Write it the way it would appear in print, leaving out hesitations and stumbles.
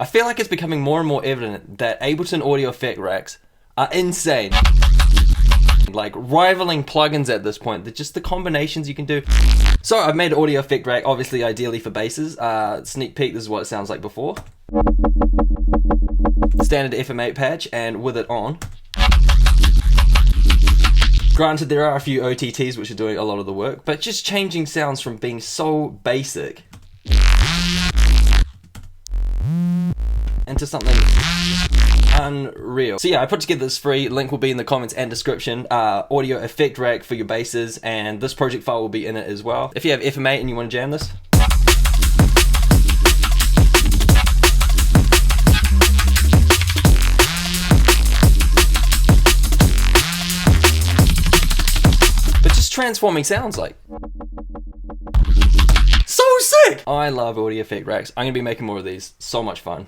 I feel like it's becoming more and more evident that Ableton audio effect racks are insane. Like rivaling plugins at this point. They're just the combinations you can do. So I've made an audio effect rack, obviously ideally for basses. Sneak peek, this is what it sounds like before. Standard FM8 patch, and with it on. Granted, there are a few OTTs which are doing a lot of the work, but just changing sounds from being so basic into something unreal. So yeah, I put together this free, link will be in the comments and description, audio effect rack for your basses, and this project file will be in it as well. If you have FM8 and you want to jam this, but just transforming sounds like. So sick! I love audio effect racks. I'm going to be making more of these. So much fun.